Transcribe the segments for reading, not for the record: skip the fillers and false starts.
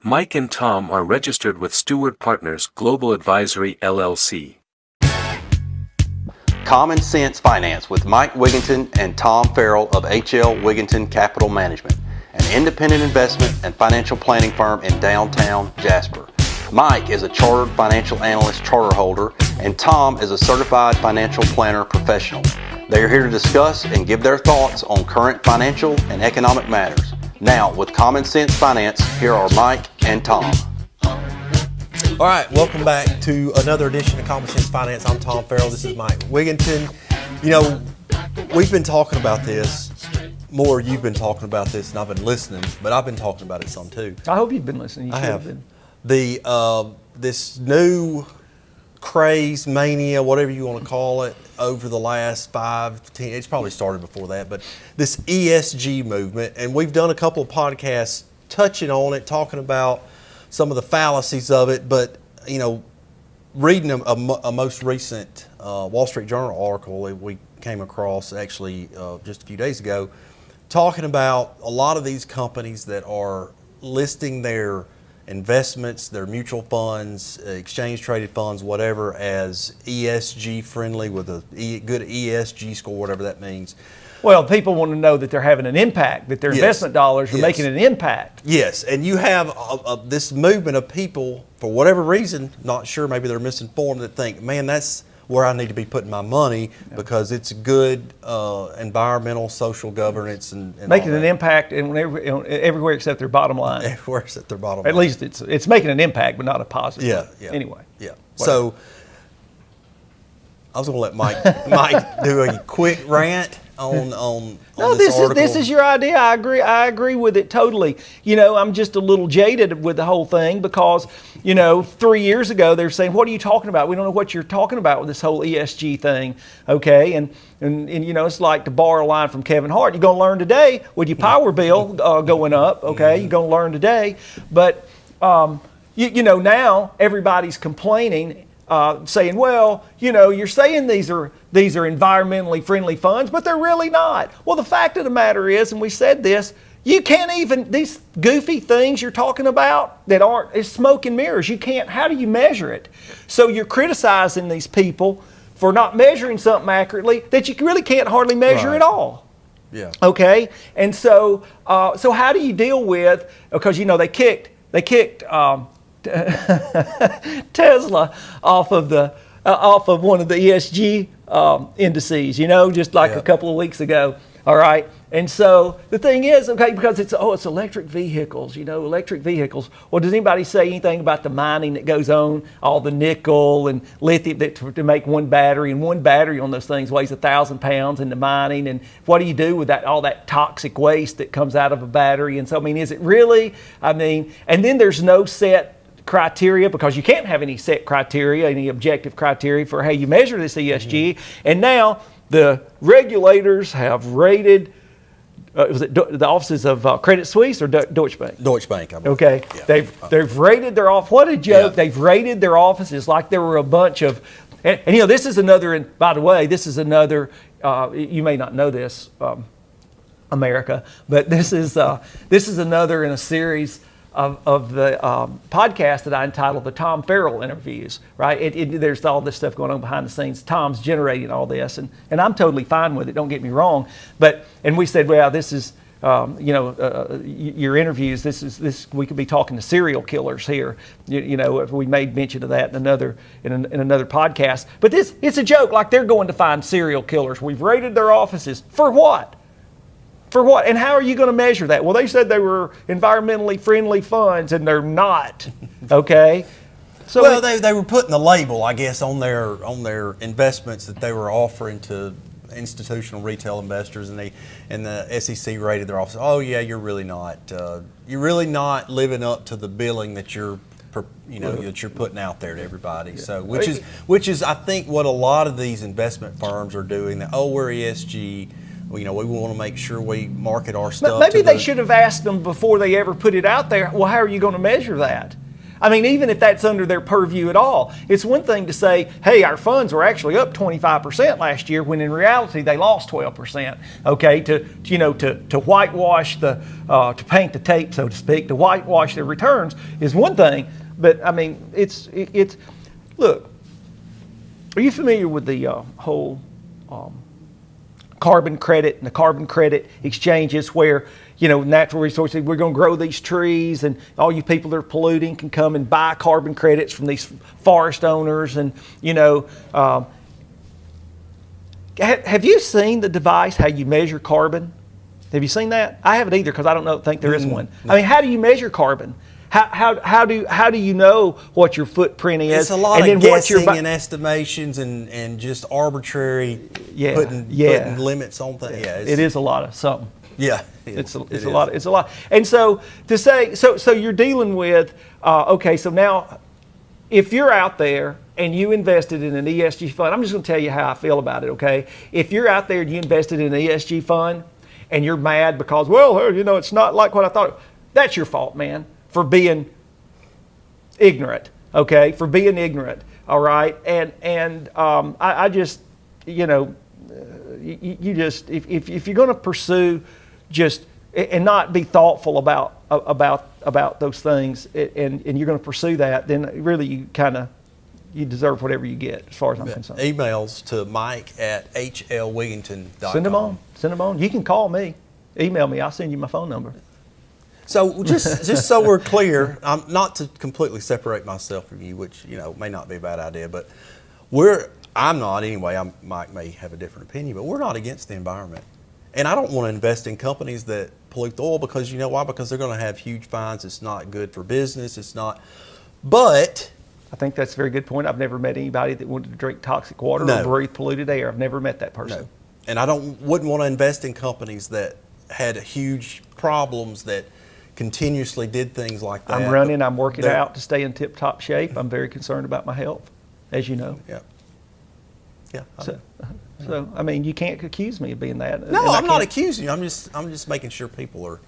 Mike and Tom are registered with Stewart Partners Global Advisory LLC. Common Sense Finance with Mike Wiginton and Tom Farrell of HL Wiginton Capital Management, an independent investment and financial planning firm in downtown Jasper. Mike is a chartered financial analyst charter holder, and Tom is a certified financial planner professional. They are here to discuss and give their thoughts on current financial and economic matters. Now, with Common Sense Finance, here are Mike and Tom. All right, welcome back to another edition of Common Sense Finance. I'm Tom Farrell. This is Mike Wiginton. You know, we've been talking about this more. You've been talking about this, and I've been listening, but I've been talking about it some too. I hope you've been listening. You I should have. been. This new craze, mania, whatever you want to call it, over the last 5, 10, it's probably started before that, but this ESG movement, and we've done a couple of podcasts touching on it, talking about some of the fallacies of it, but, you know, reading a most recent Wall Street Journal article that we came across actually just a few days ago, talking about a lot of these companies that are listing their investments, their mutual funds, exchange traded funds, whatever, as ESG friendly with a good ESG score, whatever that means. Well, people want to know that they're having an impact, that their investment dollars are making an impact. Yes, and you have this movement of people, for whatever reason, not sure, maybe they're misinformed, that think, man, that's where I need to be putting my money because it's good environmental, social governance, and making an impact everywhere except their bottom line. Everywhere except their bottom line. At least it's making an impact, but not a positive. Yeah. Anyway. Yeah. Whatever. So I was going to let Mike do a quick rant on this article. This is your idea. I agree with it totally. You know, I'm just a little jaded with the whole thing because, you know, 3 years ago they were saying, "What are you talking about? We don't know what you're talking about with this whole ESG thing." Okay, and you know, it's like to borrow a line from Kevin Hart. You're gonna learn today with your power bill going up. Okay, you're gonna learn today, but you know, now everybody's complaining. Saying, well, you know, you're saying these are environmentally friendly funds, but they're really not. Well, the fact of the matter is, and we said this, you can't even, these goofy things you're talking about that aren't, it's smoke and mirrors. You can't, how do you measure it? So you're criticizing these people for not measuring something accurately that you really can't hardly measure at all. Yeah. Okay? And so how do you deal with, because, you know, they kicked Tesla off of one of the ESG indices, you know, just like a couple of weeks ago. All right. And so the thing is, okay, because it's electric vehicles, you know, electric vehicles. Well, does anybody say anything about the mining that goes on, all the nickel and lithium to make one battery, and one battery on those things weighs 1,000 pounds in the mining, and what do you do with that, all that toxic waste that comes out of a battery? And so, I mean, is it really, and then there's no set criteria, because you can't have any set criteria, any objective criteria for how you measure this ESG. And now the regulators have rated, was it the offices of Credit Suisse or Deutsche Bank? Deutsche Bank, I believe. Okay, yeah. They've rated their office. What a joke! Yeah. They've rated their offices like there were a bunch of, and you know, this is another. And by the way, this is another. You may not know this, America, but this is another in a series of the podcast that I entitled the Tom Farrell Interviews, right? There's all this stuff going on behind the scenes. Tom's generating all this, and I'm totally fine with it, don't get me wrong. And we said, well, this is, your interviews, this we could be talking to serial killers here. You know, we made mention of that in another podcast. But it's a joke, like they're going to find serial killers. We've rated their offices. For what? For what? And how are you going to measure that? Well, they said they were environmentally friendly funds, and they're not. Okay. So well, they were putting the label, I guess, on their investments that they were offering to institutional retail investors, and the SEC rated their office. Oh yeah, you're really not living up to the billing that you're putting out there to everybody. Yeah. So which is I think what a lot of these investment firms are doing. That we're ESG. You know, we want to make sure we market our stuff. Maybe they should have asked them before they ever put it out there. Well, how are you going to measure that? I mean, even if that's under their purview at all, it's one thing to say, hey, our funds were actually up 25% last year, when in reality they lost 12%. Okay, to whitewash to paint the tape, so to speak, to whitewash their returns is one thing. But I mean, it's look. Are you familiar with the whole carbon credit and the carbon credit exchanges where, natural resources, we're going to grow these trees and all you people that are polluting can come and buy carbon credits from these forest owners and, have you seen the device, how you measure carbon? Have you seen that? I haven't either because I don't think there is one. No. I mean, how do you measure carbon? How do you know what your footprint is? It's a lot of guessing and estimations and just arbitrary putting limits on things. Yeah, it is a lot of something. Yeah, it's a lot. It's a lot. And so to say, so you're dealing with okay. So now, if you're out there and you invested in an ESG fund, I'm just going to tell you how I feel about it. Okay, if you're out there and you invested in an ESG fund and you're mad because it's not like what I thought, that's your fault, man. For being ignorant, okay? For being ignorant, all right? And I just, you just if you're going to pursue just and not be thoughtful about those things, and you're going to pursue that, then really you deserve whatever you get, as far as I'm concerned. Emails to mike@hlwiginton.com. Send them on. You can call me, email me. I'll send you my phone number. So just so we're clear, I'm not to completely separate myself from you, which may not be a bad idea, but I'm not anyway. Mike may have a different opinion, but we're not against the environment, and I don't want to invest in companies that pollute the oil because you know why? Because they're going to have huge fines. It's not good for business. It's not. But I think that's a very good point. I've never met anybody that wanted to drink toxic water or breathe polluted air. I've never met that person. No. And I wouldn't want to invest in companies that had huge problems that continuously did things like that. I'm working out to stay in tip-top shape. I'm very concerned about my health, as you know. Yeah. Yeah. So I mean, you can't accuse me of being that. No, I'm not accusing you. I'm just making sure people are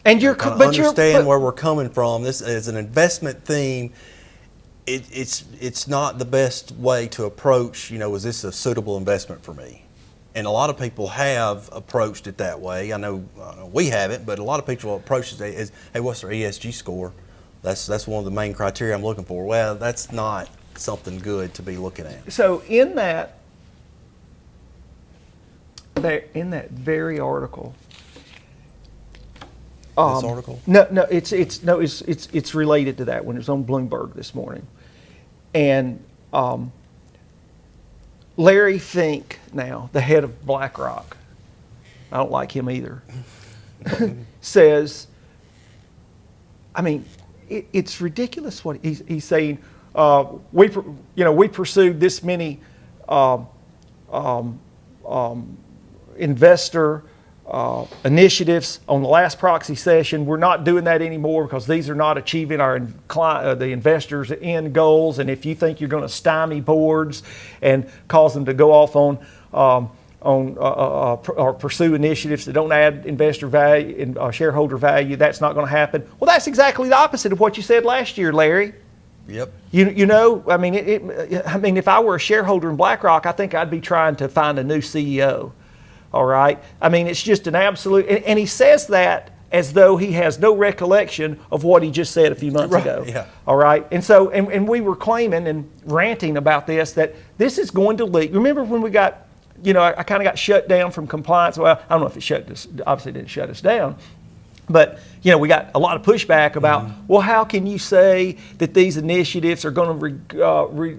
understand where we're coming from. This is an investment theme. It's not the best way to approach. Is this a suitable investment for me? And a lot of people have approached it that way. I know we haven't, but a lot of people approach it as, hey, what's their ESG score? That's one of the main criteria I'm looking for. Well, that's not something good to be looking at. So in that very article. This article? No, it's related to that one. It was on Bloomberg this morning, and Larry Fink, now the head of BlackRock, I don't like him either, says, I mean, it's ridiculous what he's saying. We pursued this many investor initiatives on the last proxy session. We're not doing that anymore because these are not achieving the investors' end goals. And if you think you're going to stymie boards and cause them to go off or pursue initiatives that don't add investor value and shareholder value, that's not going to happen. Well, that's exactly the opposite of what you said last year, Larry. Yep. I mean, if I were a shareholder in BlackRock, I think I'd be trying to find a new CEO. All right. I mean, it's just an absolute, and he says that as though he has no recollection of what he just said a few months ago. Yeah. All right. And so, and we were claiming and ranting about this, that this is going to leak. Remember when we got, I kind of got shut down from compliance. Well, I don't know if it obviously didn't shut us down. But, we got a lot of pushback about, well, how can you say that these initiatives are going to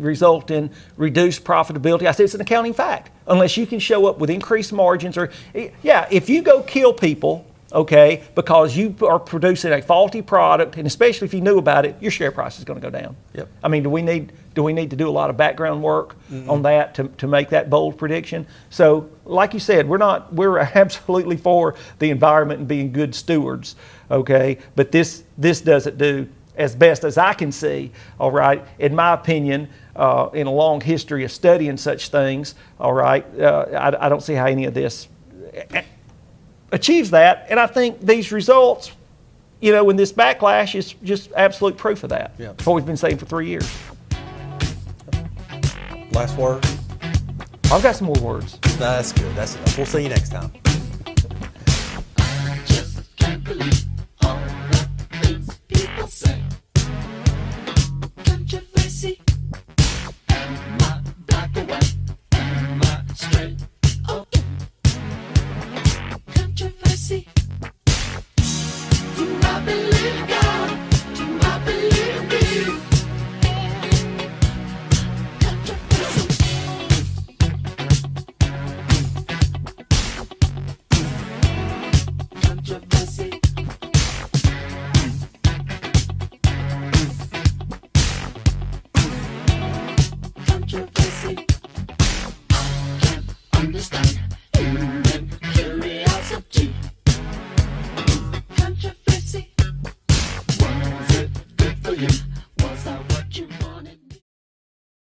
result in reduced profitability? I said it's an accounting fact. Unless you can show up with increased margins if you go kill people, okay, because you are producing a faulty product, and especially if you knew about it, your share price is going to go down. Yep. I mean, do we need to do a lot of background work on that to make that bold prediction? So, like you said, we're absolutely for the environment and being good stewards, okay? But this doesn't do, as best as I can see, all right, in my opinion, in a long history of studying such things, all right, I don't see how any of this achieves that. And I think these results and this backlash is just absolute proof of that. Yeah. That's what we've been saying for 3 years. Last word? I've got some more words. That's good. That's enough. We'll see you next time. Just can't believe all the things people say. Controversy. Am I black or white? Am I straight or gay? Controversy. Do I believe in God? Do I believe in me? Controversy. Controversy. Controversy. I can't understand